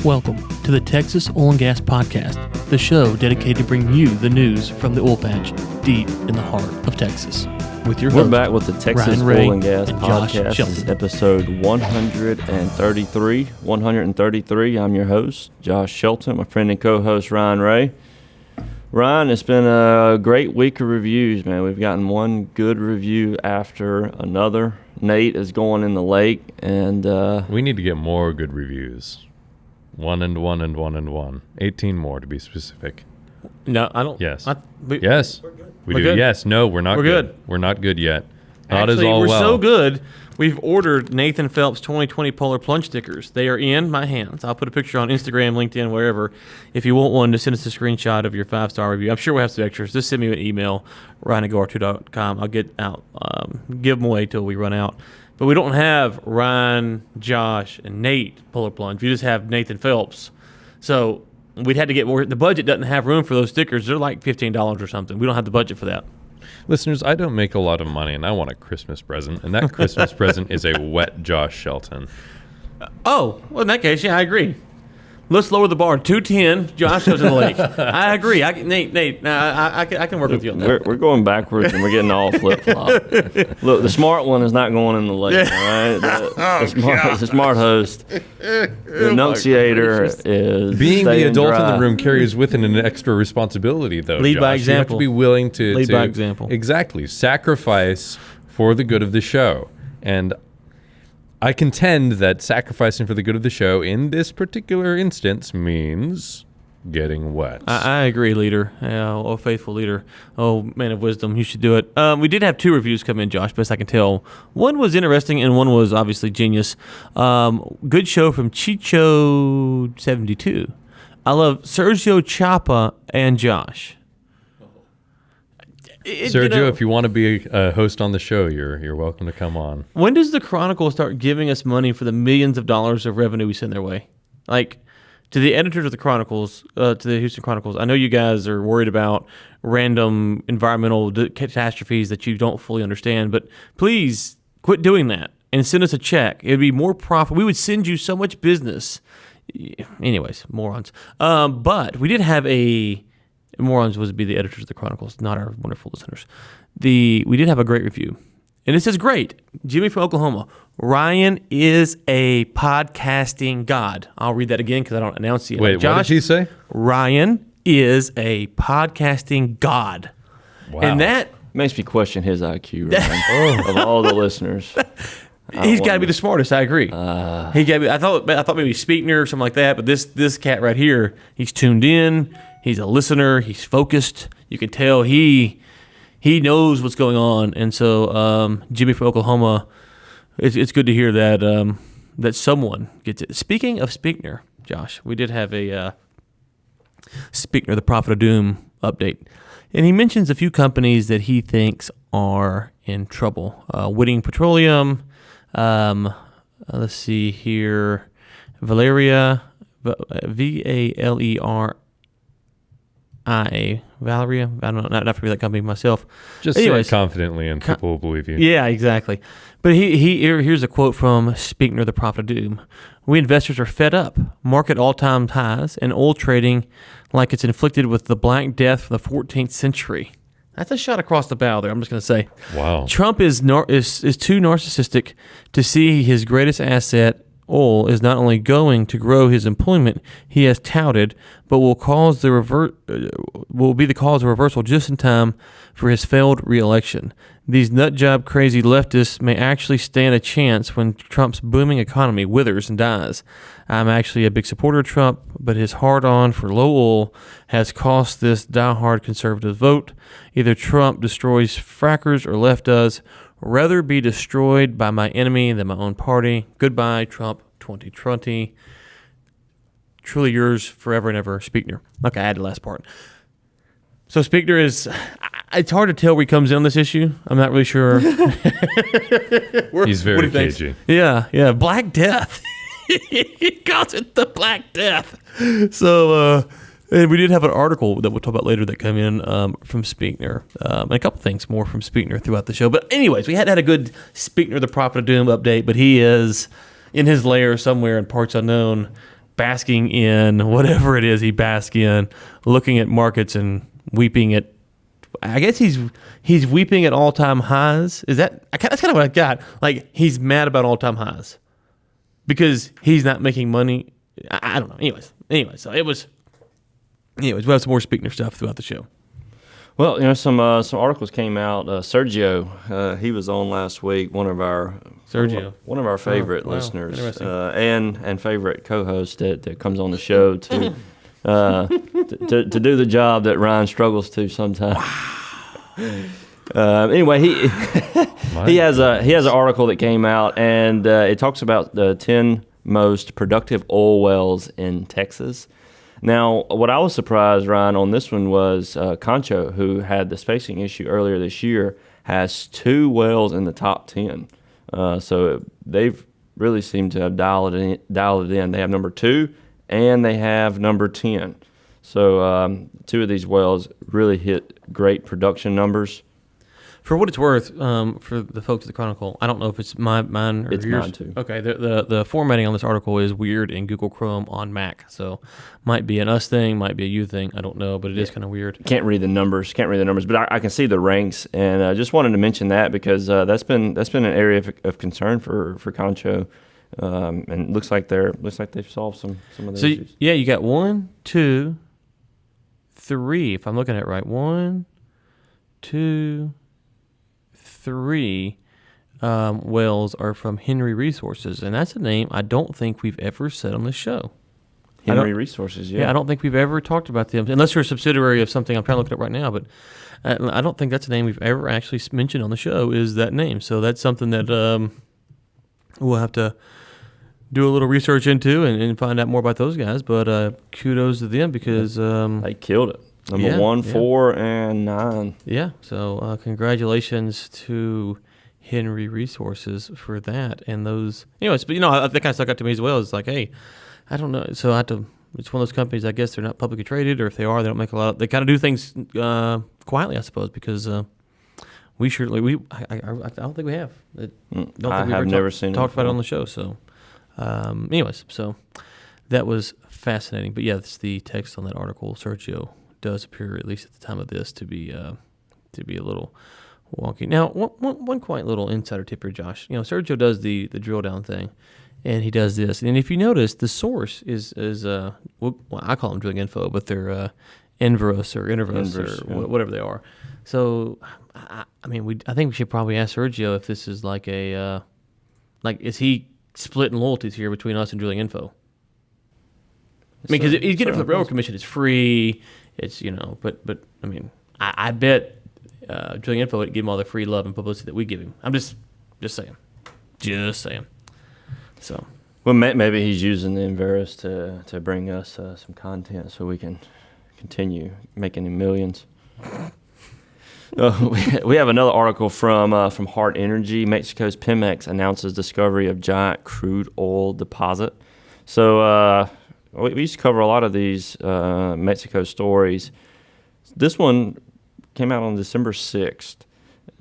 Welcome to the Texas Oil and Gas Podcast, the show dedicated to bring you the news from the oil patch deep in the heart of Texas. With your We're back with the Texas Oil and Gas Podcast. This is episode 133. I'm your host, Josh Shelton, my friend and co-host, Ryan Ray. Ryan, it's been a great week of reviews, man. We've gotten one good review after another. Nate is going in the lake, and we need to get more good reviews. 1. 18 more to be specific. No, I don't. Yes. Yes. We do. Good. Yes. No, we're not We're good. We're not good yet. Not Actually, as all we're well. so good. We've ordered Nathan Phelps 2020 Polar Plunge stickers. They are in my hands. I'll put a picture on Instagram, LinkedIn, wherever. If you want one, to send us a screenshot of your 5-star review. I'm sure we'll have some extras. Just send me an email, ryan@go2.com. I'll give them away till we run out. But we don't have Ryan, Josh, and Nate Polar Plunge. We just have Nathan Phelps. So we'd had to get more. The budget doesn't have room for those stickers. They're like $15 or something. We don't have the budget for that. Listeners, I don't make a lot of money, and I want a Christmas present. And that Christmas present is a wet Josh Shelton. Oh, well, in that case, yeah, I agree. Let's lower the bar. 210. Josh goes in the lake. I agree. Nate, I can work with you on that. we're going backwards and we're getting all flip-flop. Look, the smart one is not going in the lake, all right? The smart host, the enunciator is being the adult dry. in the room carries with it an extra responsibility, though. Lead Josh. by You have example. to be willing to Lead by example. Exactly. Sacrifice for the good of the show. And I contend that sacrificing for the good of the show in this particular instance means getting wet. I agree, leader. Oh, faithful leader. Oh, man of wisdom. You should do it. We did have 2 reviews come in, Josh, best I can tell. One was interesting and one was obviously genius. Good show from Chicho72. I love Sergio, Chapa, and Josh. Sergio, if you want to be a host on the show, you're welcome to come on. When does the Chronicle start giving us money for the millions of dollars of revenue we send their way? Like, to the editors of the Chronicles, to the Houston Chronicles, I know you guys are worried about random environmental catastrophes that you don't fully understand, but please quit doing that and send us a check. It would be more profit. We would send you so much business. Anyways, morons. But we did have morons would be the editors of the Chronicles, not our wonderful listeners. We did have a great review. And it says, great. Jimmy from Oklahoma. Ryan is a podcasting god. I'll read that again because I don't enunciate. Wait, Josh, what did he say? Ryan is a podcasting god. Wow. And that Makes me question his IQ, Ryan, of all the listeners. he's got to be the smartest. I agree. He got. I thought maybe Speakner or something like that. But this cat right here, he's tuned in. He's a listener. He's focused. You can tell he knows what's going on. And so Jimmy from Oklahoma, it's good to hear that that someone gets it. Speaking of Speakner, Josh, we did have a Speakner, the Prophet of Doom update. And he mentions a few companies that he thinks are in trouble. Whiting Petroleum, let's see here, Valeria, Valeria. Valeria, I don't know, not familiar with that company myself. Just say it confidently and people will believe you. Yeah, exactly. But here's a quote from Speakner, the Prophet of Doom. We investors are fed up. Market all-time highs and oil trading like it's inflicted with the Black Death from the 14th century. That's a shot across the bow there, I'm just going to say. Wow. Trump is too narcissistic to see his greatest asset, oil, is not only going to grow his employment he has touted, but will be the cause of reversal just in time for his failed re-election. These nutjob crazy leftists may actually stand a chance when Trump's booming economy withers and dies. I'm actually a big supporter of Trump, but his hard-on for low oil has cost this diehard conservative vote. Either Trump destroys frackers or left does. Rather be destroyed by my enemy than my own party. Goodbye, Trump 2020. Truly yours forever and ever, Speakner. Okay, I had the last part. So Speakner is, it's hard to tell where he comes in on this issue. I'm not really sure. He's very cagey. Yeah. Black Death. He calls it the Black Death. So, and we did have an article that we'll talk about later that came in from Speakner, and a couple things more from Speakner throughout the show. But anyways, we hadn't had a good Speakner, the Prophet of Doom update, but he is in his lair somewhere in parts unknown. basking in whatever it is he basks in, looking at markets and weeping at. I guess he's weeping at all-time highs. That's kind of what I got. Like, he's mad about all-time highs because he's not making money. I don't know. Anyway, so it was. Anyways, we'll have some more Speakner stuff throughout the show. Well, some articles came out. Sergio, he was on last week. One of our favorite listeners and favorite co-host that comes on the show to do the job that Ryan struggles to sometimes. Anyway, he has an article that came out, and it talks about the 10 most productive oil wells in Texas. Now, what I was surprised, Ryan, on this one was Concho, who had the spacing issue earlier this year, has 2 wells in the top 10. So they've really seemed to have dialed it in. They have number 2 and they have number 10. So 2 of these wells really hit great production numbers. For what it's worth, for the folks at the Chronicle, I don't know if it's mine or it's yours. Mine too. Okay, the formatting on this article is weird in Google Chrome on Mac, so might be an us thing, might be a you thing. I don't know, but it is kind of weird. Can't read the numbers, but I can see the ranks, and I just wanted to mention that because that's been an area of concern for Concho, and looks like they've solved some of the issues. Yeah, you got 1, 2, 3. If I'm looking at it right, 1, 2. 3 wells are from Henry Resources, and that's a name I don't think we've ever said on the show. Henry Resources, yeah. I don't think we've ever talked about them, unless you're a subsidiary of something I'm trying to look it up right now, but I don't think that's a name we've ever actually mentioned on the show is that name. So that's something that we'll have to do a little research into and find out more about those guys, but kudos to them because... they killed it. Number 1, 4, and 9. Yeah, so congratulations to Henry Resources for that and those. Anyways, but that kind of stuck out to me as well. It's like, hey, I don't know. So it's one of those companies. I guess they're not publicly traded, or if they are, they don't make a lot. They kind of do things quietly, I suppose, because we surely I don't think we have. I have never seen talked about it on the show. So, anyways, so that was fascinating. But yeah, that's the text on that article. Sergio does appear, at least at the time of this, to be a little wonky. Now, one quite little insider tip here, Josh. Sergio does the drill down thing, and he does this. And if you notice, the source is I call them drilling info, but they're Enverus or whatever they are. So, I think we should probably ask Sergio if this is like is he splitting loyalties here between us and drilling info? Because he's getting it from the Railroad Commission. It's free. It's but I bet Drilling Info would give him all the free love and publicity that we give him. I'm just saying, So, well, maybe he's using the Enverus to bring us some content so we can continue making him millions. We have another article from Hart Energy. Mexico's Pemex announces discovery of giant crude oil deposit. So. We used to cover a lot of these Mexico stories. This one came out on December 6th.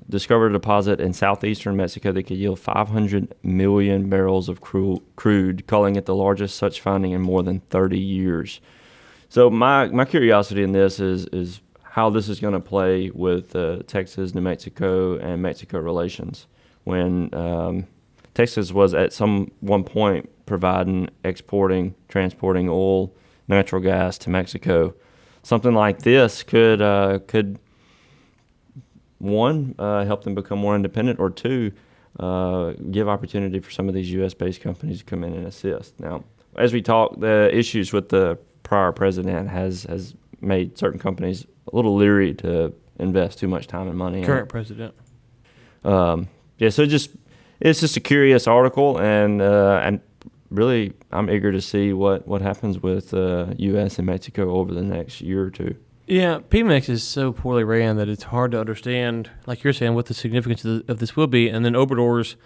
Discovered a deposit in southeastern Mexico that could yield 500 million barrels of crude, calling it the largest such finding in more than 30 years. So my curiosity in this is how this is going to play with Texas, New Mexico, and Mexico relations. When Texas was at one point providing, exporting, transporting oil, natural gas to Mexico. Something like this could one, help them become more independent, or two, give opportunity for some of these U.S.-based companies to come in and assist. Now, as we talk, the issues with the prior president has made certain companies a little leery to invest too much time and money. Current president. So it's just a curious article, and really, I'm eager to see what happens with U.S. and Mexico over the next year or two. Yeah, Pemex is so poorly ran that it's hard to understand, like you're saying, what the significance of this will be. And then Obrador's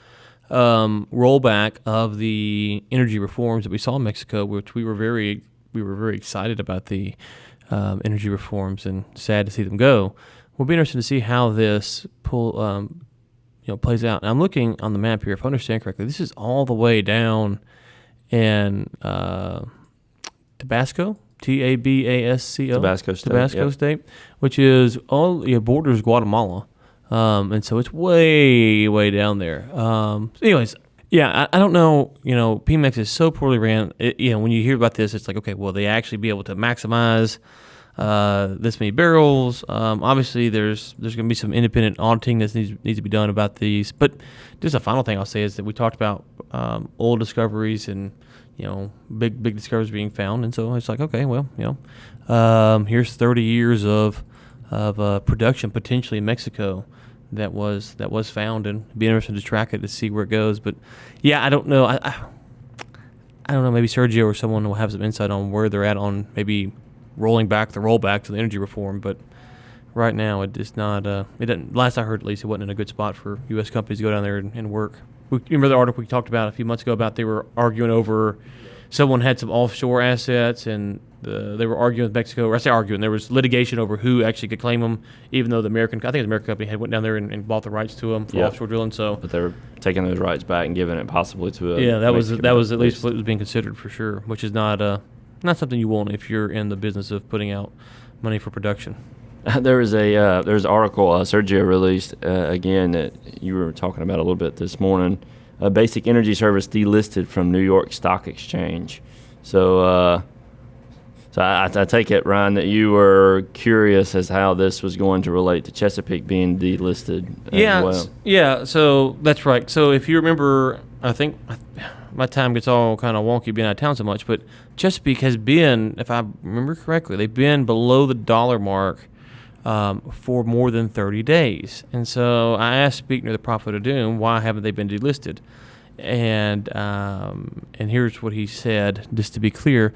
rollback of the energy reforms that we saw in Mexico, which we were very excited about the energy reforms and sad to see them go. We'll be interested to see how this plays out. And I'm looking on the map here. If I understand correctly, this is all the way down in Tabasco, Tabasco, Tabasco State, Tabasco yep. State, which is borders Guatemala, and so it's way down there. Anyways, yeah, I don't know. Pemex is so poorly ran. When you hear about this, it's like, okay, will they actually be able to maximize this many barrels? Obviously, there's going to be some independent auditing that needs to be done about these. But just a final thing I'll say is that we talked about oil discoveries and big discoveries being found, and so it's like, okay, well, here's 30 years of production potentially in Mexico that was found, and it'd be interesting to track it to see where it goes. But yeah, I don't know. I don't know. Maybe Sergio or someone will have some insight on where they're at on maybe rolling back the rollback to the energy reform. But right now, it is not. It doesn't. Last I heard, at least, it wasn't in a good spot for U.S. companies to go down there and work. Remember the article we talked about a few months ago about they were arguing over someone had some offshore assets and they were arguing with Mexico. Or I say arguing, there was litigation over who actually could claim them, even though the American company had went down there and bought the rights to them for offshore drilling. So, but they were taking those rights back and giving it possibly to that was at least what was being considered for sure, which is not something you want if you're in the business of putting out money for production. There's an article Sergio released again that you were talking about a little bit this morning. Basic Energy Service delisted from New York Stock Exchange. So I take it, Ryan, that you were curious as how this was going to relate to Chesapeake being delisted as well. Yeah. So that's right. So if you remember, I think my time gets all kind of wonky being out of town so much, but Chesapeake has been, if I remember correctly, they've been below the dollar mark for more than 30 days. And so I asked Speakner, the Prophet of Doom, why haven't they been delisted? And here's what he said, just to be clear.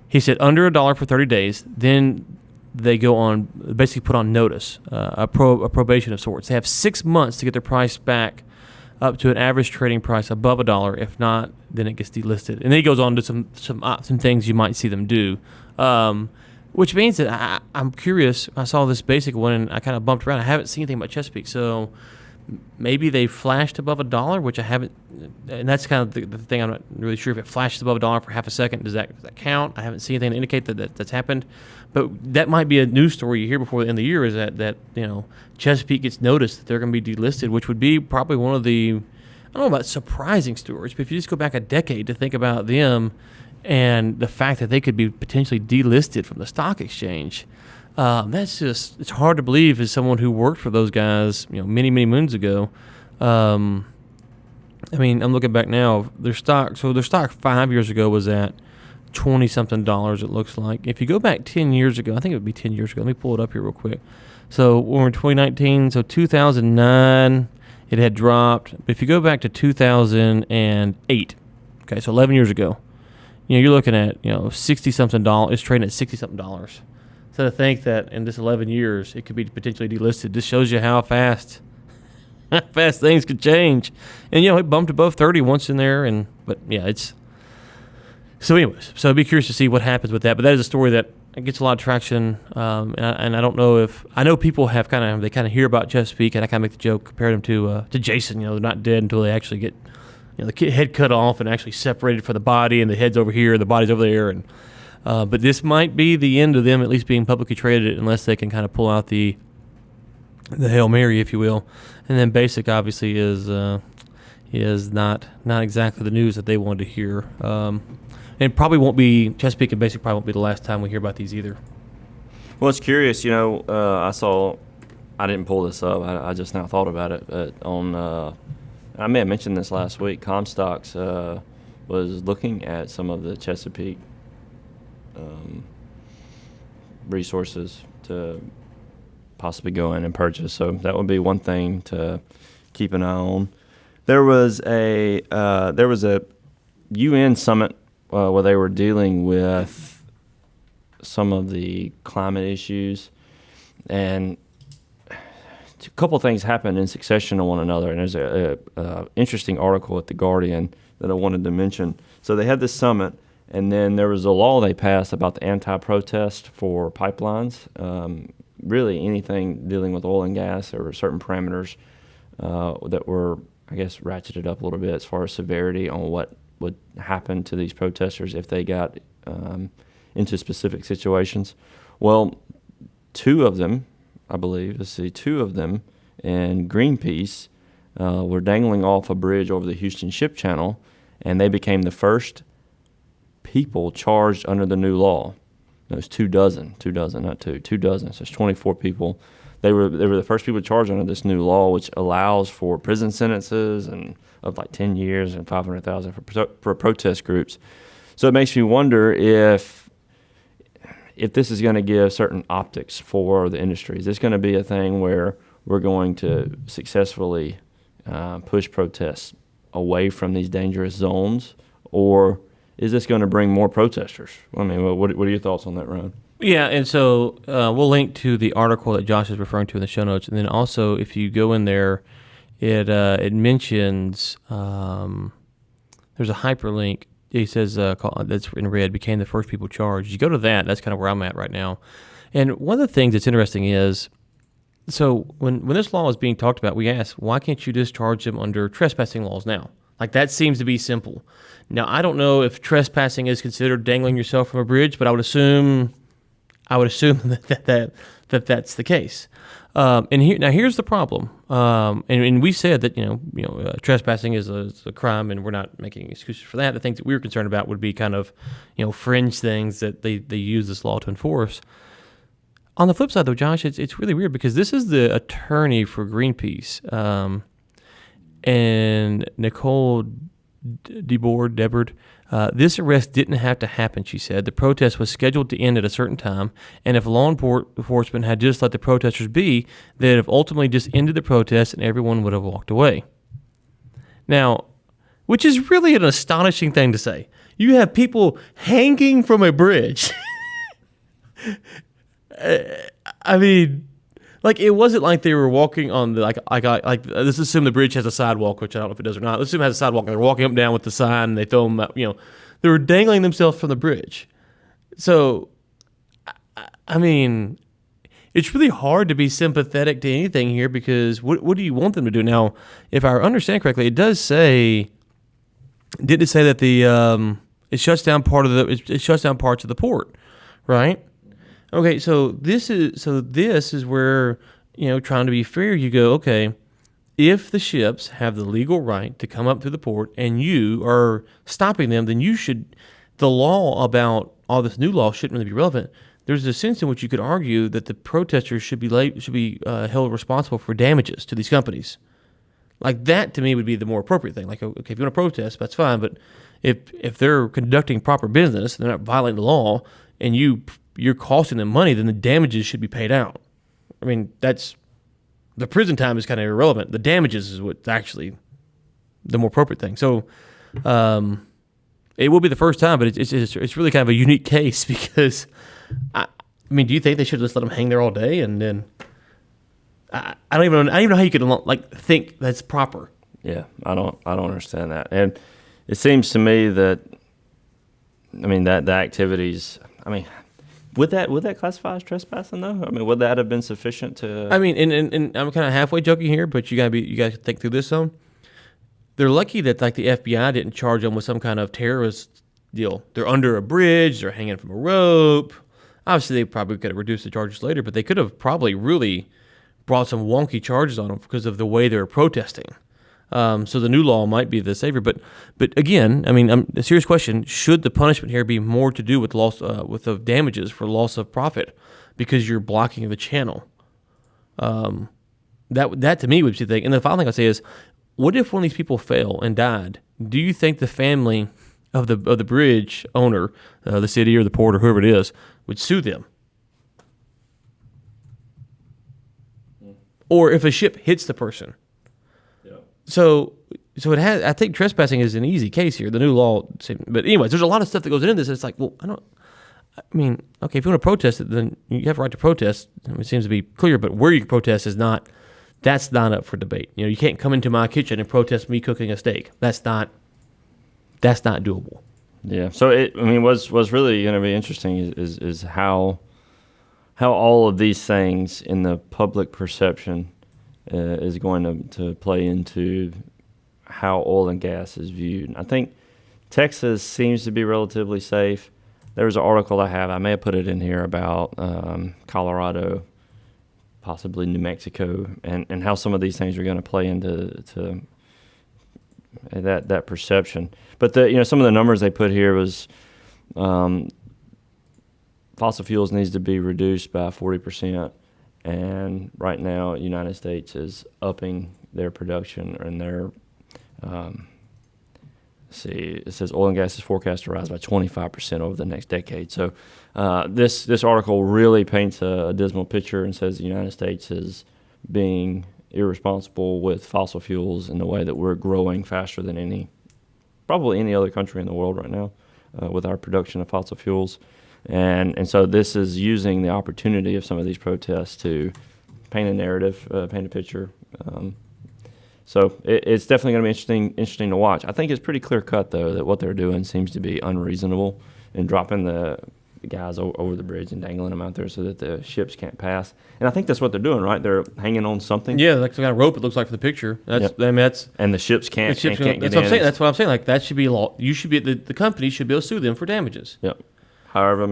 He said under $1 for 30 days, then they go on, basically put on notice, a probation of sorts. They have 6 months to get their price back up to an average trading price above $1. If not, then it gets delisted. And then he goes on to some things you might see them do. Which means that I'm curious. I saw this basic one and I kind of bumped around. I haven't seen anything about Chesapeake, so maybe they flashed above $1, which I haven't. And that's kind of the thing. I'm not really sure if it flashes above $1 for half a second. Does that count? I haven't seen anything to indicate that that's happened. But that might be a news story you hear before the end of the year. Is that Chesapeake gets noticed that they're going to be delisted, which would be probably one of the, I don't know about surprising stories, but if you just go back a decade to think about them. And the fact that they could be potentially delisted from the stock exchange, it's hard to believe as someone who worked for those guys, many moons ago. I'm looking back now. Their stock 5 years ago was at $20-something. It looks like. If you go back 10 years ago, I think it would be 10 years ago. Let me pull it up here real quick. So we're in 2019. So 2009, it had dropped. But if you go back to 2008, okay, so 11 years ago. You're looking at, $60-something. It's trading at $60-something. So to think that in this 11 years it could be potentially delisted, just shows you how fast things could change. And it bumped above 30 once in there, but it's. So anyways, so I'd be curious to see what happens with that. But that is a story that gets a lot of traction, and I don't know if I know people have they kind of hear about Chesapeake, and I kind of make the joke, compare them to Jason. They're not dead until they actually get. The head cut off and actually separated from the body, and the head's over here, the body's over there, and but this might be the end of them at least being publicly traded, unless they can kind of pull out the Hail Mary, if you will. And then Basic obviously is not exactly the news that they wanted to hear, and probably won't be Chesapeake and Basic probably won't be the last time we hear about these either. Well, it's curious, I didn't pull this up. I just now thought about it, but on. I may have mentioned this last week. Comstocks was looking at some of the Chesapeake resources to possibly go in and purchase. So that would be one thing to keep an eye on. There was a UN summit where they were dealing with some of the climate issues, and a couple of things happened in succession to one another, and there's a interesting article at The Guardian that I wanted to mention. So they had this summit, and then there was a law they passed about the anti-protest for pipelines. Really anything dealing with oil and gas. There were certain parameters that were, I guess, ratcheted up a little bit as far as severity on what would happen to these protesters if they got into specific situations. Well, two of them, I believe, two of them and Greenpeace were dangling off a bridge over the Houston Ship Channel, and they became the first people charged under the new law. No, it's 24 people. So it's 24 people. They were the first people charged under this new law, which allows for prison sentences and of like 10 years and 500,000 for protest groups. So it makes me wonder if this is going to give certain optics for the industry. Is this going to be a thing where we're going to successfully push protests away from these dangerous zones, or is this going to bring more protesters? I mean, what are your thoughts on that, Ryan? Yeah, and so we'll link to the article that Josh is referring to in the show notes, and then also if you go in there, it mentions there's a hyperlink. It says that's in red, became the first people charged. You go to that, that's kind of where I'm at right now. And one of the things that's interesting is, so when this law is being talked about, we ask, why can't you just charge them under trespassing laws now? Like, that seems to be simple. Now, I don't know if trespassing is considered dangling yourself from a bridge, but I would assume that that's the case. Here's the problem. And we said that trespassing is a crime, and we're not making excuses for that. The things that we were concerned about would be kind of fringe things that they use this law to enforce. On the flip side, though, Josh, it's really weird because this is the attorney for Greenpeace, and Nicole Debord. This arrest didn't have to happen, she said. The protest was scheduled to end at a certain time, and if law enforcement had just let the protesters be, they'd have ultimately just ended the protest and everyone would have walked away. Now, which is really an astonishing thing to say. You have people hanging from a bridge. I mean, like, it wasn't like they were walking on the, like let's assume the bridge has a sidewalk, which I don't know if it does or not. Let's assume it has a sidewalk, and they're walking up and down with the sign, and they throw them out, they were dangling themselves from the bridge. So, I mean, it's really hard to be sympathetic to anything here because what do you want them to do? Now, if I understand correctly, it does say, didn't it say that it shuts down parts of the port, right? Okay, so this is where, trying to be fair, you go, okay, if the ships have the legal right to come up through the port and you are stopping them, then the law about all this new law shouldn't really be relevant. There's a sense in which you could argue that the protesters should be held responsible for damages to these companies. Like, that to me would be the more appropriate thing. Like, okay, if you want to protest, that's fine, but if they're conducting proper business, they're not violating the law, and you're costing them money, then the damages should be paid out. I mean, the prison time is kind of irrelevant. The damages is what's actually the more appropriate thing. So, it will be the first time, but it's really kind of a unique case because, I mean, do you think they should just let them hang there all day? And then I don't even know how you could think that's proper. Yeah, I don't understand that, and it seems to me that, I mean, that the activities, I mean, would that classify as trespassing though? I mean, would that have been sufficient to? I mean, and I'm kind of halfway joking here, but you guys think through this some. They're lucky that the FBI didn't charge them with some kind of terrorist deal. They're under a bridge, they're hanging from a rope. Obviously, they probably could have reduced the charges later, but they could have probably really brought some wonky charges on them because of the way they were protesting. So the new law might be the savior, but again, I mean, a serious question: should the punishment here be more to do with loss, with the damages for loss of profit, because you're blocking the channel? That to me would be the thing. And the final thing I'll say is, what if one of these people fell and died? Do you think the family of the bridge owner, the city or the port or whoever it is, would sue them? Or if a ship hits the person? So it has. I think trespassing is an easy case here. The new law, but anyways, there's a lot of stuff that goes into this. It's like, well, I mean, okay, if you want to protest it, then you have a right to protest. It seems to be clear, but where you can protest is not. That's not up for debate. You can't come into my kitchen and protest me cooking a steak. That's not doable. Yeah. So what's really going to be interesting is how all of these things in the public perception is going to play into how oil and gas is viewed. And I think Texas seems to be relatively safe. There's an article I may have put it in here about Colorado, possibly New Mexico, and how some of these things are going to play into that perception. But some of the numbers they put here was fossil fuels needs to be reduced by 40%, and right now the United States is upping their production and their it says oil and gas is forecast to rise by 25% over the next decade. So this article really paints a dismal picture and says the United States is being irresponsible with fossil fuels in the way that we're growing faster than probably any other country in the world right now with our production of fossil fuels. And so this is using the opportunity of some of these protests to paint a narrative, paint a picture. So it's definitely going to be interesting to watch. I think it's pretty clear cut, though, that what they're doing seems to be unreasonable and dropping the guys over the bridge and dangling them out there so that the ships can't pass. And I think that's what they're doing, right? They're hanging on something. Yeah, like some kind of rope. It looks like for the picture. And the ships can't get in. That's what I'm saying. That's what I'm saying. Like that should be law. You should be the company should be able to sue them for damages. Yep. Whatever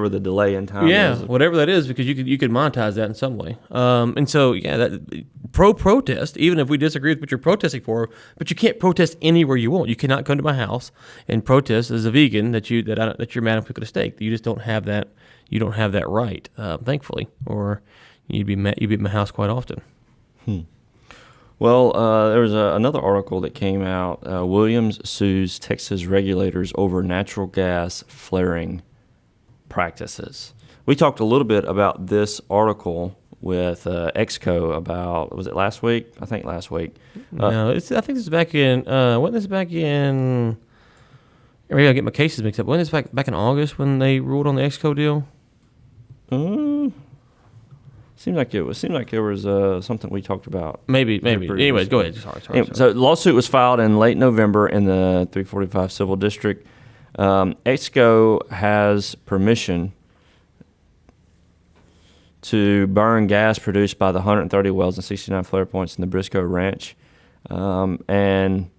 the delay in time is. Yeah, whatever that is, because you could monetize that in some way. And so, that protest, even if we disagree with what you're protesting for, but you can't protest anywhere you want. You cannot come to my house and protest as a vegan that you're mad and cook at a steak. You just don't have that. You don't have that right, thankfully, or you'd be at my house quite often. Well, there was another article that came out. Williams sues Texas regulators over natural gas flaring practices. We talked a little bit about this article with Exco about, was it last week? I think last week. No, I think this is back in, wasn't this back in, maybe I get my cases mixed up. Wasn't this back in August when they ruled on the Exco deal? Seemed like there was something we talked about. Maybe. Anyways, go ahead. Sorry. So the lawsuit was filed in late November in the 345 Civil District. Exco has permission to burn gas produced by the 130 wells and 69 flare points in the Briscoe Ranch. And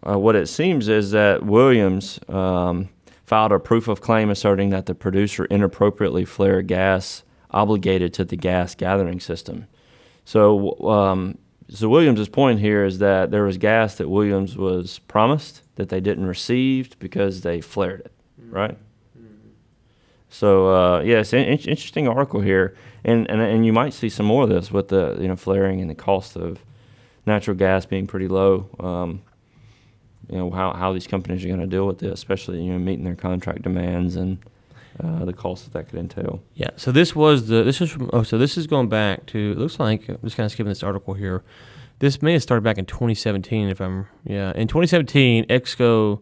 what it seems is that Williams filed a proof of claim asserting that the producer inappropriately flared gas obligated to the gas gathering system. So Williams' point here is that there was gas that Williams was promised that they didn't receive because they flared it, right? So it's an interesting article here, and you might see some more of this with the flaring and the cost of natural gas being pretty low. How these companies are going to deal with this, especially meeting their contract demands and the cost that could entail. Yeah. So this is going back to, it looks like, I'm just kind of skipping this article here. This may have started back in 2017 In 2017, Exco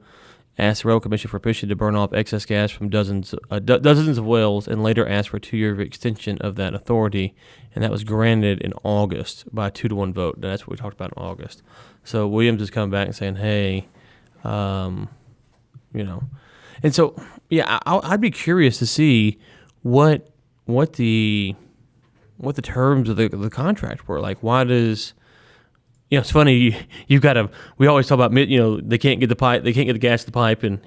asked the Railroad Commission for permission to burn off excess gas from dozens of wells, and later asked for a 2-year extension of that authority, and that was granted in August by a 2-1 vote. That's what we talked about in August. So Williams is coming back and saying, hey, And so, I'd be curious to see what the terms of the contract were. Like, why does, it's funny, we always talk about, they can't get the pipe, they can't get the gas to the pipe, and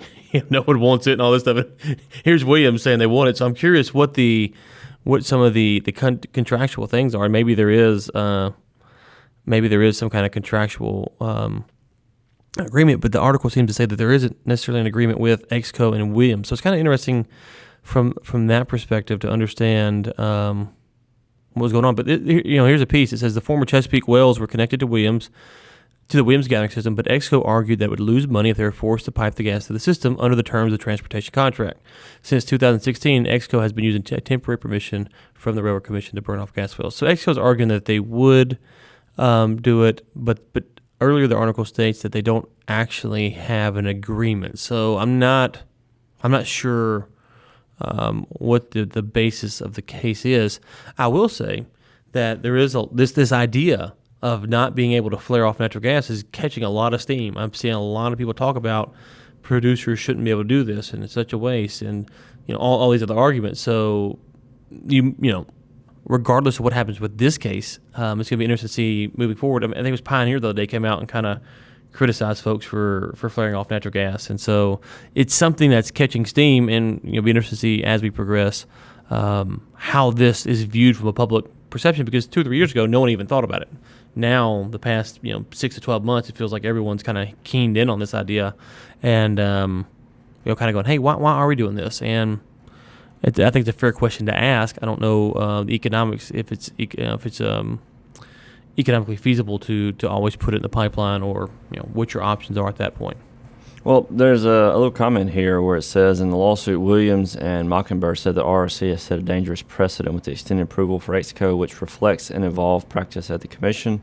no one wants it and all this stuff. And here's Williams saying they want it. So I'm curious what some of the contractual things are. Maybe there is some kind of contractual agreement, but the article seems to say that there isn't necessarily an agreement with Exco and Williams. So it's kind of interesting from that perspective to understand what was going on. But here's a piece. It says the former Chesapeake wells were connected to the Williams gathering system, but Exco argued that it would lose money if they were forced to pipe the gas to the system under the terms of the transportation contract. Since 2016, Exco has been using temporary permission from the Railroad Commission to burn off gas wells. So Exco is arguing that they would do it, but earlier the article states that they don't actually have an agreement. So I'm not sure what the basis of the case is. I will say that there is this idea of not being able to flare off natural gas is catching a lot of steam. I'm seeing a lot of people talk about producers shouldn't be able to do this, and it's such a waste, and all these other arguments. So regardless of what happens with this case, it's going to be interesting to see moving forward. I think it was Pioneer the other day came out and kind of criticize folks for flaring off natural gas. And so it's something that's catching steam, and be interested to see as we progress how this is viewed from a public perception, because 2 or 3 years ago, no one even thought about it. Now, the past 6 to 12 months, it feels like everyone's kind of keened in on this idea, and kind of going, hey, why are we doing this? And I think it's a fair question to ask. I don't know the economics, if it's economically feasible to always put it in the pipeline, or what your options are at that point. Well, there's a little comment here where it says, in the lawsuit, Williams and Mockingbird said the RRC has set a dangerous precedent with the extended approval for Exco, which reflects an evolved practice at the Commission,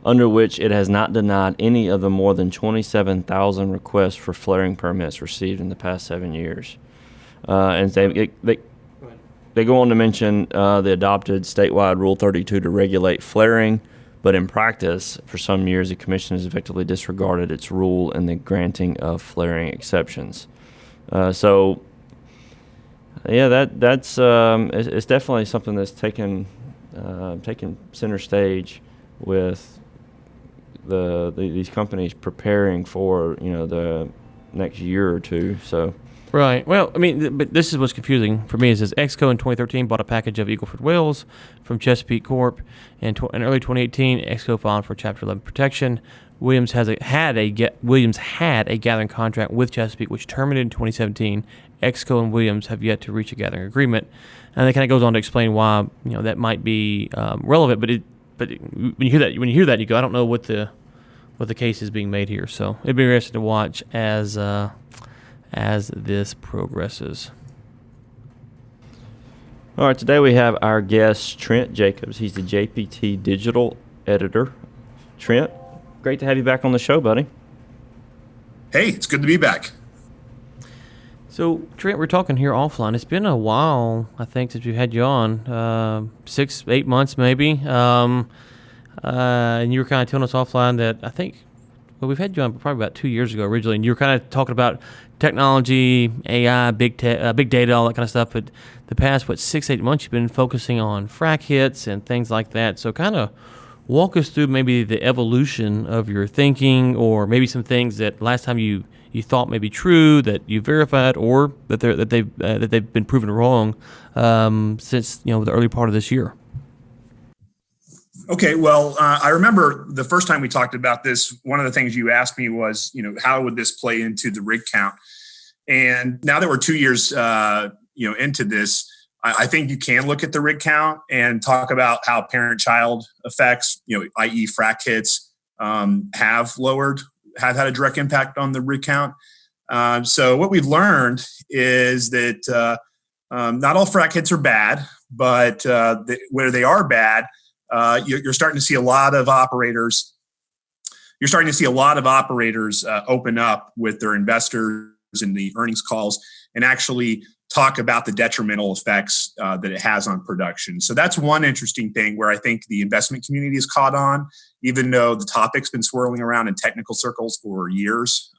under which it has not denied any of the more than 27,000 requests for flaring permits received in the past 7 years. And they go on to mention the adopted statewide Rule 32 to regulate flaring, but in practice, for some years, the Commission has effectively disregarded its rule in the granting of flaring exceptions. That's it's definitely something that's taken center stage with these companies preparing for the next year or two. So. Right. Well, but this is what's confusing for me. It says Exco in 2013 bought a package of Eagle Ford wells from Chesapeake Corp. In early 2018, Exco filed for Chapter 11 protection. Williams had a gathering contract with Chesapeake, which terminated in 2017. Exco and Williams have yet to reach a gathering agreement, and it kind of goes on to explain why that might be relevant. But when you hear that, you go, I don't know what the case is being made here. So it'd be interesting to watch as this progresses. All right, today we have our guest, Trent Jacobs. He's the JPT Digital Editor. Trent, great to have you back on the show, buddy. Hey, it's good to be back. So, Trent, we're talking here offline. It's been a while, I think, since we've had you on, 6-8 months maybe. And you were kind of telling us offline that I think, we've had you on probably about 2 years ago originally, and you were kind of talking about technology, AI, big data, all that kind of stuff. But the past, 6-8 months, you've been focusing on frac hits and things like that. So kind of walk us through maybe the evolution of your thinking, or maybe some things that last time you thought may be true that you verified, or that they've been proven wrong since the early part of this year. Okay, well, I remember the first time we talked about this, one of the things you asked me was, how would this play into the rig count? And now that we're 2 years, into this, I think you can look at the rig count and talk about how parent-child effects, i.e. frac hits, have had a direct impact on the rig count. So what we've learned is that not all frac hits are bad, but where they are bad, you're starting to see a lot of operators. You're starting to see a lot of operators open up with their investors in the earnings calls and actually talk about the detrimental effects that it has on production. So that's one interesting thing where I think the investment community is caught on, even though the topic's been swirling around in technical circles for years.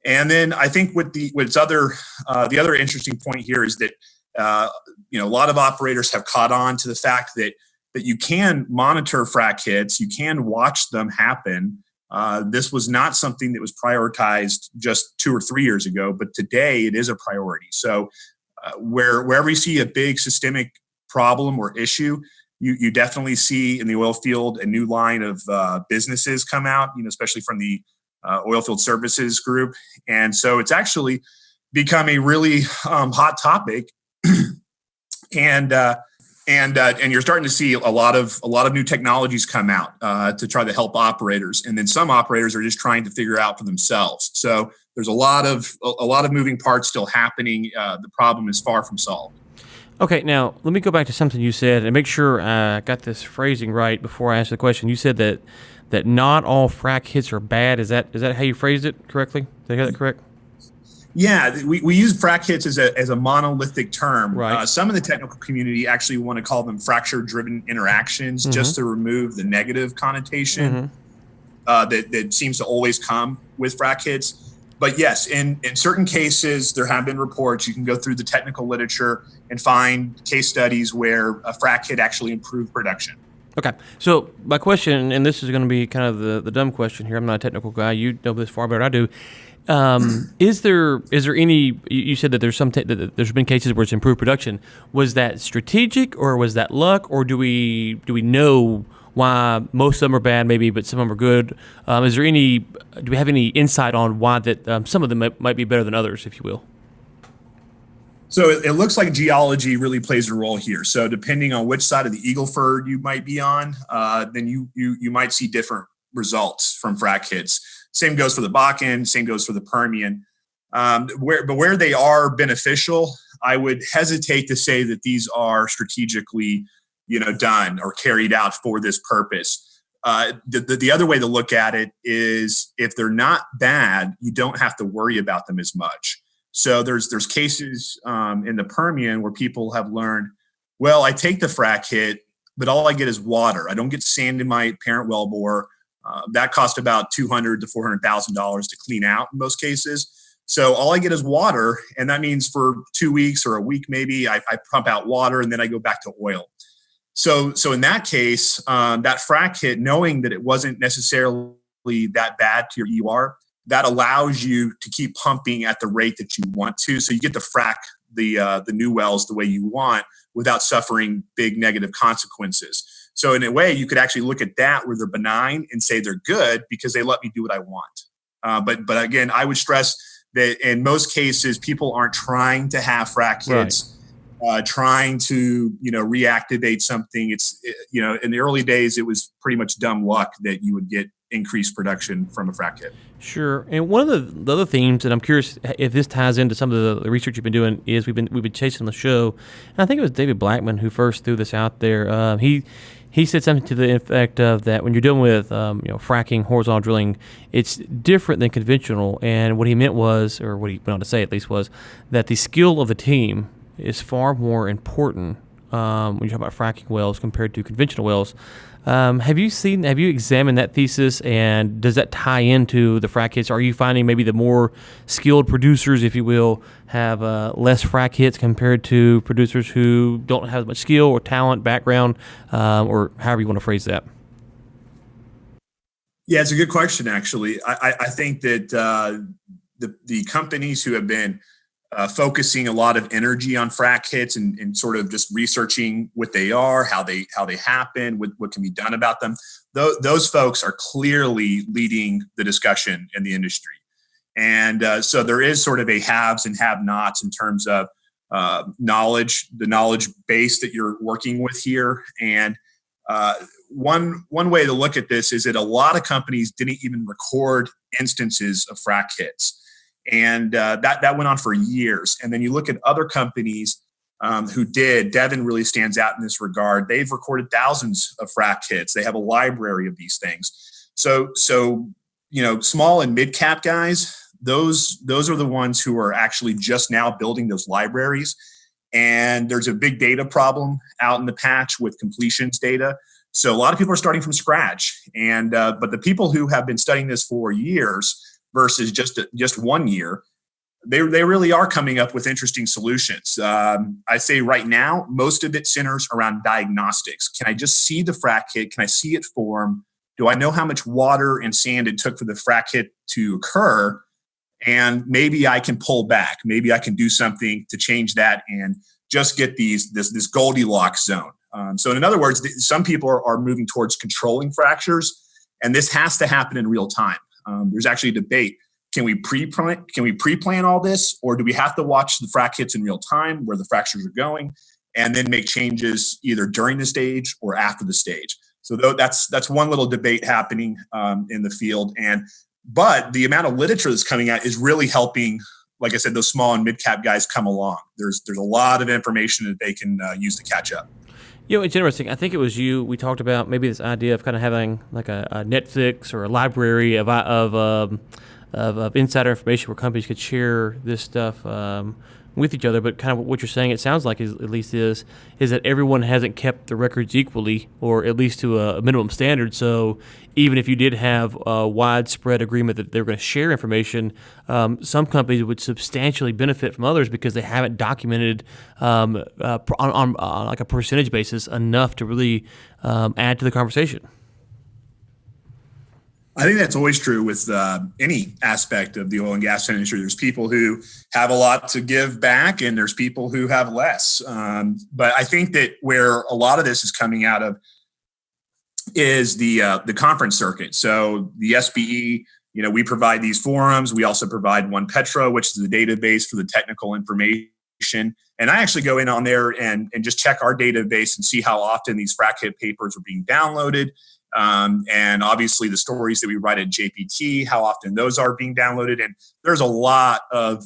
And then I think the other interesting point here is that a lot of operators have caught on to the fact that you can monitor frac hits, you can watch them happen. This was not something that was prioritized just 2 or 3 years ago, but today it is a priority. So wherever you see a big systemic problem or issue, you definitely see in the oil field a new line of businesses come out, especially from the oilfield services group. And so it's actually become a really hot topic. And you're starting to see a lot of new technologies come out to try to help operators, and then some operators are just trying to figure out for themselves. So there's a lot of moving parts still happening. The problem is far from solved. Okay, now let me go back to something you said and make sure I got this phrasing right before I ask the question. You said that not all frac hits are bad. Is that how you phrased it correctly? Did I hear that correct? Yeah, we use frac hits as a monolithic term. Right. Some of the technical community actually want to call them fracture-driven interactions, just to remove the negative connotation that seems to always come with frac hits. But yes, in certain cases, there have been reports. You can go through the technical literature and find case studies where a frac hit actually improved production. Okay, so my question, and this is going to be kind of the dumb question here. I'm not a technical guy. You know this far better than I do. Is there any? You said that that there's been cases where it's improved production. Was that strategic or was that luck, or do we know why most of them are bad, maybe, but some of them are good? Is there any? Do we have any insight on why that some of them might be better than others, if you will? So it looks like geology really plays a role here. So depending on which side of the Eagleford you might be on, then you might see different results from frac hits. Same goes for the Bakken. Same goes for the Permian. Where they are beneficial, I would hesitate to say that these are strategically, done or carried out for this purpose. The other way to look at it is if they're not bad, you don't have to worry about them as much. So there's cases in the Permian where people have learned, well, I take the frac hit, but all I get is water. I don't get sand in my parent wellbore. That cost about $200,000 to $400,000 to clean out in most cases. So all I get is water, and that means for 2 weeks or a week maybe, I pump out water and then I go back to oil. So in that case, that frac hit, knowing that it wasn't necessarily that bad to your EUR, that allows you to keep pumping at the rate that you want to. So you get to frac the new wells the way you want without suffering big negative consequences. So in a way, you could actually look at that where they're benign and say they're good because they let me do what I want. But again, I would stress that in most cases, people aren't trying to have frac hits, trying to reactivate something. It's in the early days, it was pretty much dumb luck that you would get increased production from a frac hit. Sure. And one of the other themes, and I'm curious if this ties into some of the research you've been doing, is we've been chasing the show. And I think it was David Blackman who first threw this out there. He said something to the effect of that when you're dealing with fracking, horizontal drilling, it's different than conventional. And what he meant was, or what he went on to say at least, was that the skill of the team is far more important when you talk about fracking wells compared to conventional wells. Have you examined that thesis, and does that tie into the frac hits? Are you finding maybe the more skilled producers, if you will, have less frac hits compared to producers who don't have as much skill or talent, background, or however you want to phrase that? Yeah, it's a good question, actually. I think that the companies who have been focusing a lot of energy on frac hits and sort of just researching what they are, how they happen, what can be done about them. Those folks are clearly leading the discussion in the industry. And so there is sort of a haves and have-nots in terms of knowledge, the knowledge base that you're working with here. And one way to look at this is that a lot of companies didn't even record instances of frac hits. And that went on for years. And then you look at other companies who did. Devon really stands out in this regard. They've recorded thousands of frac hits. They have a library of these things. So small and mid cap guys, those are the ones who are actually just now building those libraries. And there's a big data problem out in the patch with completions data. So a lot of people are starting from scratch. And but the people who have been studying this for years versus just 1 year, they really are coming up with interesting solutions. I say right now, most of it centers around diagnostics. Can I just see the frac hit? Can I see it form? Do I know how much water and sand it took for the frac hit to occur? And maybe I can pull back. Maybe I can do something to change that and just get this Goldilocks zone. So in other words, some people are moving towards controlling fractures, and this has to happen in real time. There's actually a debate. Can we pre-plan all this, or do we have to watch the frac hits in real time where the fractures are going and then make changes either during the stage or after the stage? So that's one little debate happening in the field. But the amount of literature that's coming out is really helping, like I said, those small and mid-cap guys come along. There's a lot of information that they can use to catch up. It's interesting. I think it was you. We talked about maybe this idea of kind of having like a Netflix or a library of insider information where companies could share this stuff with each other, but kind of what you're saying, it sounds like, is that everyone hasn't kept the records equally, or at least to a minimum standard. So even if you did have a widespread agreement that they're going to share information, some companies would substantially benefit from others because they haven't documented on like a percentage basis enough to really add to the conversation. I think that's always true with any aspect of the oil and gas industry. There's people who have a lot to give back, and there's people who have less. But I think that where a lot of this is coming out of is the conference circuit. So the SBE, we provide these forums. We also provide One Petro, which is the database for the technical information. And I actually go in on there and just check our database and see how often these frac hit papers are being downloaded. And obviously the stories that we write at JPT, how often those are being downloaded. And there's a lot of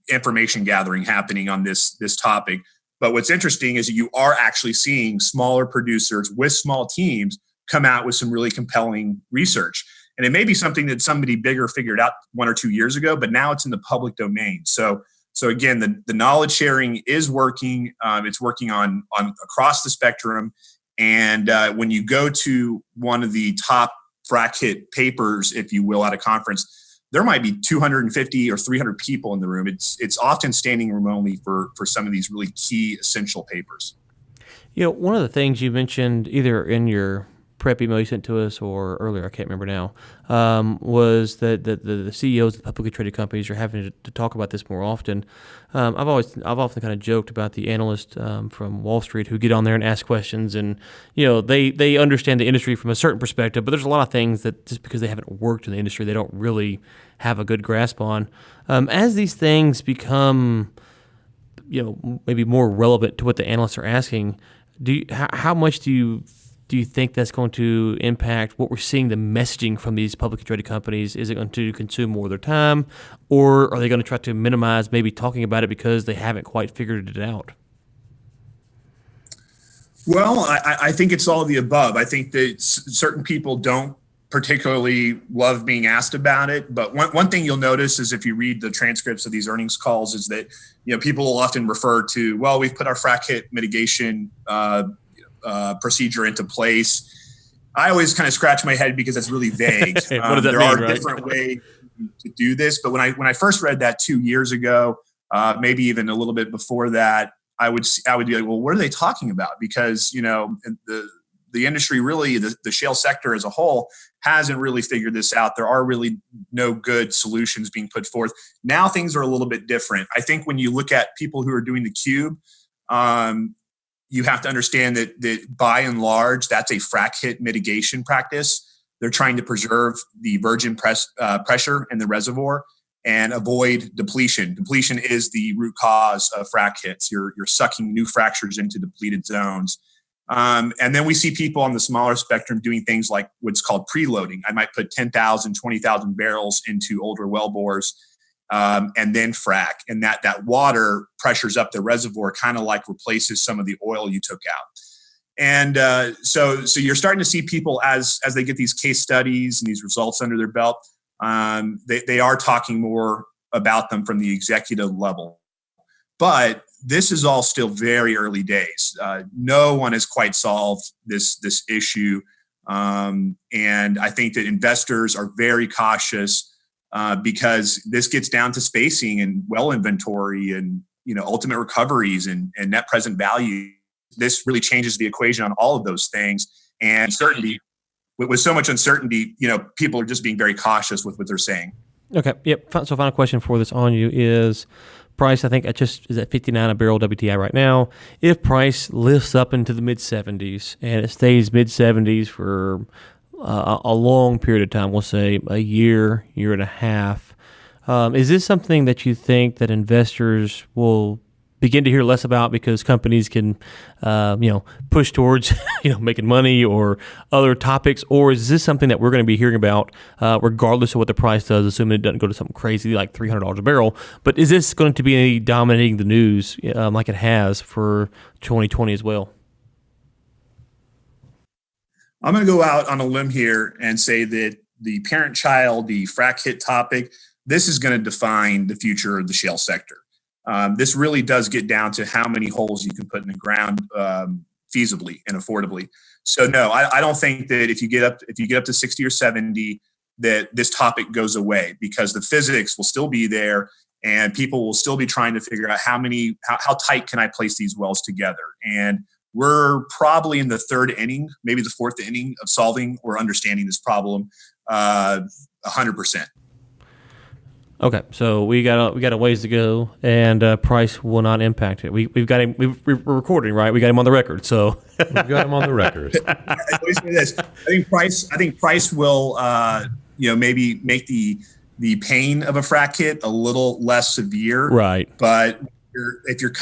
information gathering happening on this topic. But what's interesting is that you are actually seeing smaller producers with small teams come out with some really compelling research. And it may be something that somebody bigger figured out 1 or 2 years ago, but now it's in the public domain. So again, the knowledge sharing is working. It's working on across the spectrum. And when you go to one of the top frac hit papers, if you will, at a conference, there might be 250 or 300 people in the room. It's often standing room only for some of these really key essential papers. One of the things you mentioned either in your prep email you sent to us or earlier, I can't remember now, was that the CEOs of publicly traded companies are having to talk about this more often. I've often kind of joked about the analysts from Wall Street who get on there and ask questions, and they understand the industry from a certain perspective, but there's a lot of things that just because they haven't worked in the industry, they don't really have a good grasp on. As these things become maybe more relevant to what the analysts are asking, how much do you think that's going to impact what we're seeing, the messaging from these publicly traded companies? Is it going to consume more of their time, or are they going to try to minimize maybe talking about it because they haven't quite figured it out? Well, I think it's all of the above. I think that certain people don't particularly love being asked about it. But one thing you'll notice is if you read the transcripts of these earnings calls is that people will often refer to, well, we've put our frac hit mitigation procedure into place. I always kind of scratch my head because it's really vague. What does that there mean, are right? different ways to do this, but when I first read that 2 years ago, maybe even a little bit before that, I would be like, well, what are they talking about? Because the industry really, the shale sector as a whole hasn't really figured this out. There are really no good solutions being put forth. Now things are a little bit different. I think when you look at people who are doing the cube, you have to understand that by and large, that's a frac hit mitigation practice. They're trying to preserve the virgin pressure in the reservoir and avoid depletion. Depletion is the root cause of frac hits. You're sucking new fractures into depleted zones. And then we see people on the smaller spectrum doing things like what's called preloading. I might put 10,000, 20,000 barrels into older well bores, and then frack, and that water pressures up the reservoir, kind of like replaces some of the oil you took out. And so you're starting to see people as they get these case studies and these results under their belt, they are talking more about them from the executive level. But this is all still very early days. No one has quite solved this issue, and I think that investors are very cautious. Because this gets down to spacing and well inventory and ultimate recoveries and net present value. This really changes the equation on all of those things. And certainty, with so much uncertainty, people are just being very cautious with what they're saying. Okay. Yep. So final question for this on you is price. I think is at 59 a barrel WTI right now. If price lifts up into the mid 70s and it stays mid 70s for a long period of time, we'll say a year and a half. Is this something that you think that investors will begin to hear less about because companies can, push towards, making money or other topics? Or is this something that we're going to be hearing about regardless of what the price does, assuming it doesn't go to something crazy like $300 a barrel? But is this going to be dominating the news like it has for 2020 as well? I'm going to go out on a limb here and say that the parent-child, the frac hit topic, this is going to define the future of the shale sector. This really does get down to how many holes you can put in the ground feasibly and affordably. So no, I don't think that if you get up to 60 or 70, that this topic goes away, because the physics will still be there and people will still be trying to figure out how tight can I place these wells together. And we're probably in the third inning, maybe the fourth inning of solving or understanding this problem 100%. Okay, so we got a ways to go, and price will not impact it. We've got him. We're recording, right? We got him on the record. So We've got him on the record. Let me say this: I think price will, maybe make the pain of a frac kit a little less severe, right? But if your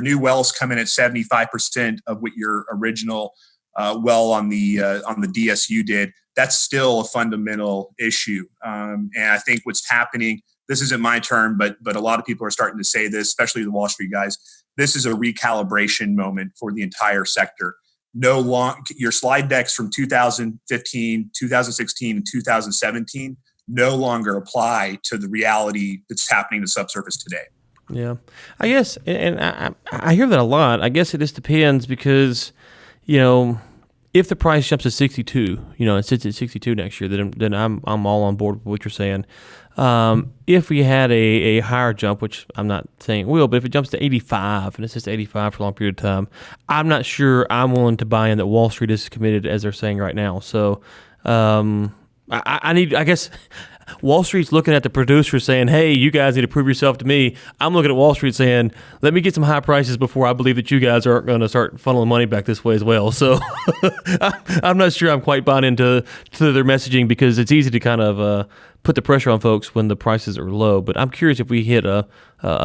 new wells come in at 75% of what your original well on the DSU did, that's still a fundamental issue. And I think what's happening, this isn't my term, but a lot of people are starting to say this, especially the Wall Street guys. This is a recalibration moment for the entire sector. Your slide decks from 2015, 2016, and 2017 no longer apply to the reality that's happening to subsurface today. Yeah, I guess, and I hear that a lot. I guess it just depends because, if the price jumps to 62, it sits at 62 next year, then I'm all on board with what you're saying. If we had a higher jump, which I'm not saying it will, but if it jumps to 85 and it sits to 85 for a long period of time, I'm not sure I'm willing to buy in that Wall Street is committed as they're saying right now. So I guess Wall Street's looking at the producers saying, hey, you guys need to prove yourself to me. I'm looking at Wall Street saying, let me get some high prices before I believe that you guys aren't going to start funneling money back this way as well. So I'm not sure I'm quite buying into their messaging, because it's easy to kind of put the pressure on folks when the prices are low. But I'm curious if we hit a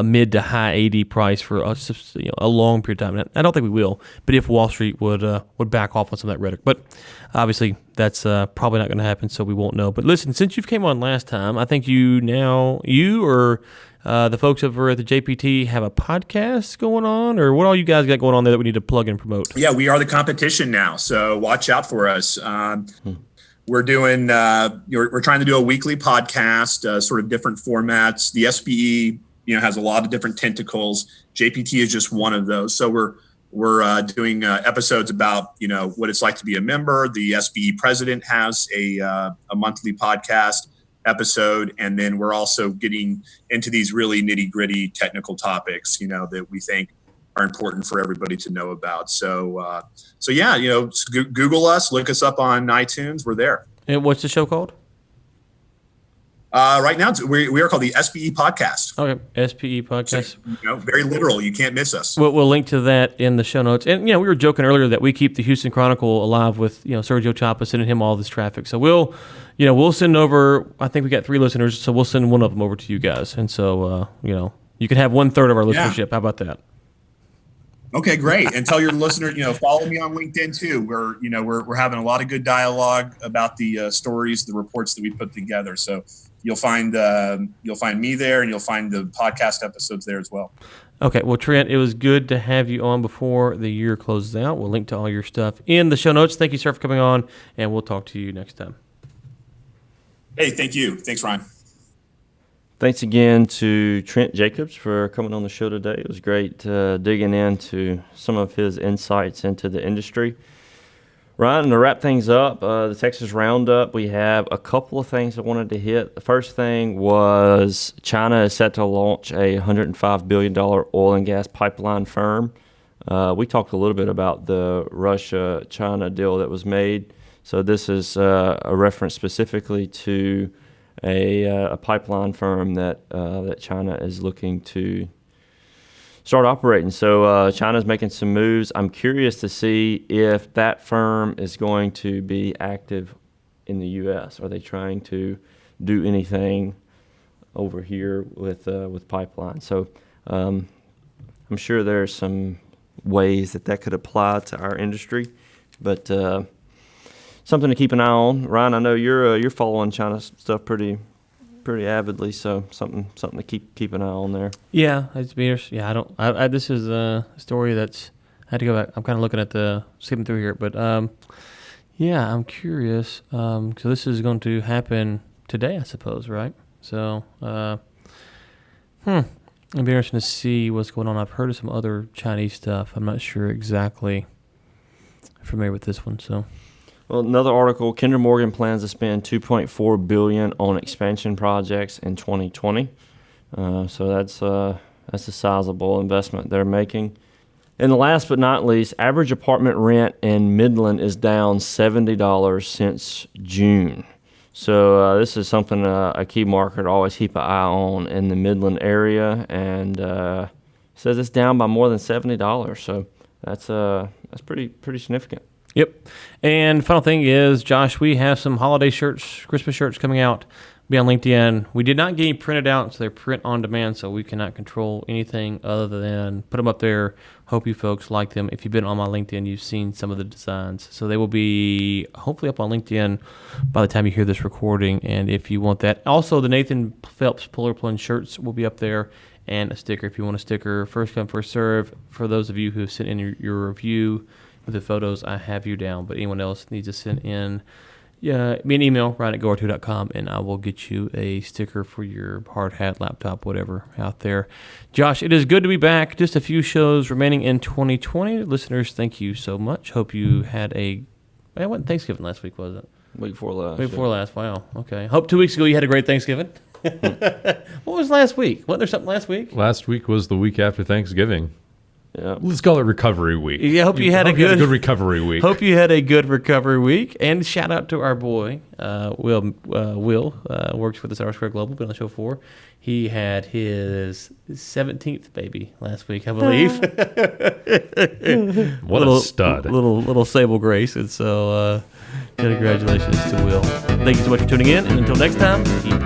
mid to high 80 price for a long period of time. I don't think we will, but if Wall Street would back off on some of that rhetoric. But obviously that's probably not going to happen, so we won't know. But listen, since you've came on last time, I think you or the folks over at the JPT have a podcast going on, or what all you guys got going on there that we need to plug and promote? Yeah, we are the competition now, so watch out for us. We're doing, we're trying to do a weekly podcast, sort of different formats. The SPE, has a lot of different tentacles. JPT is just one of those. So we're doing episodes about, what it's like to be a member. The SPE president has a monthly podcast episode. And then we're also getting into these really nitty gritty technical topics, that we think are important for everybody to know about. So yeah, Google us, look us up on iTunes. We're there. And what's the show called? Right now, we are called the SPE Podcast. Okay, SPE Podcast. So, very literal. You can't miss us. We'll link to that in the show notes. And, we were joking earlier that we keep the Houston Chronicle alive with, Sergio Chapa sending him all this traffic. So we'll send over, I think we got 3 listeners, so we'll send one of them over to you guys. And so, you can have 1/3 of our listenership. Yeah. How about that? Okay, great. And tell your listener, follow me on LinkedIn too. We're having a lot of good dialogue about the stories, the reports that we put together. So you'll find me there, and you'll find the podcast episodes there as well. Okay. Well, Trent, it was good to have you on before the year closes out. We'll link to all your stuff in the show notes. Thank you, sir, for coming on, and we'll talk to you next time. Hey, thank you. Thanks, Ryan. Thanks again to Trent Jacobs for coming on the show today. It was great digging into some of his insights into the industry. Ryan, to wrap things up, the Texas Roundup, we have a couple of things I wanted to hit. The first thing was China is set to launch a $105 billion oil and gas pipeline firm. We talked a little bit about the Russia-China deal that was made. So this is a reference specifically to a pipeline firm that China is looking to start operating. So China's making some moves. I'm curious to see if that firm is going to be active in the U.S. Are they trying to do anything over here with pipelines? So I'm sure there's some ways that could apply to our industry, but something to keep an eye on. Ryan, I know you're following China stuff pretty avidly, so something to keep an eye on there. Yeah, this is a story that's I had to go back. I'm kind of looking at skipping through here, but yeah, I'm curious. So this is going to happen today, I suppose, right? So, It'd be interesting to see what's going on. I've heard of some other Chinese stuff. I'm not sure exactly familiar with this one. So, well, another article: Kinder Morgan plans to spend $2.4 billion on expansion projects in 2020. So that's a sizable investment they're making. And the last but not least, average apartment rent in Midland is down $70 since June. So this is something a key market to always keep an eye on in the Midland area, and says it's down by more than $70. So that's pretty significant. yep. And final thing is, Josh, we have some holiday shirts, Christmas shirts coming out. Be on LinkedIn. We did not get any printed out, so they're print on demand, so we cannot control anything other than put them up there. Hope you folks like them. If you've been on my LinkedIn, you've seen some of the designs. So they will be hopefully up on LinkedIn by the time you hear this recording, and if you want that. Also, the Nathan Phelps Puller Plunge shirts will be up there, and a sticker if you want a sticker. First come, first serve. For those of you who have sent in your review with the photos, I have you down, but anyone else needs to send in me an email, ryan@go2.com, and I will get you a sticker for your hard hat, laptop, whatever out there. Josh, it is good to be back. Just a few shows remaining in 2020. Listeners, thank you so much. Hope you had it wasn't Thanksgiving last week, was it? Week before last. Week before last, wow. Okay. Hope 2 weeks ago you had a great Thanksgiving. What was last week? Wasn't there something last week? Last week was the week after Thanksgiving. Yeah. Let's call it recovery week. Yeah, hope you had a good recovery week. Hope you had a good recovery week. And shout out to our boy, Will. Will works with us at R/Square Global, been on the show before. He had his 17th baby last week, I believe. What a stud. Little Sable Grace. And so, congratulations to Will. Thank you so much for tuning in. And until next time, keep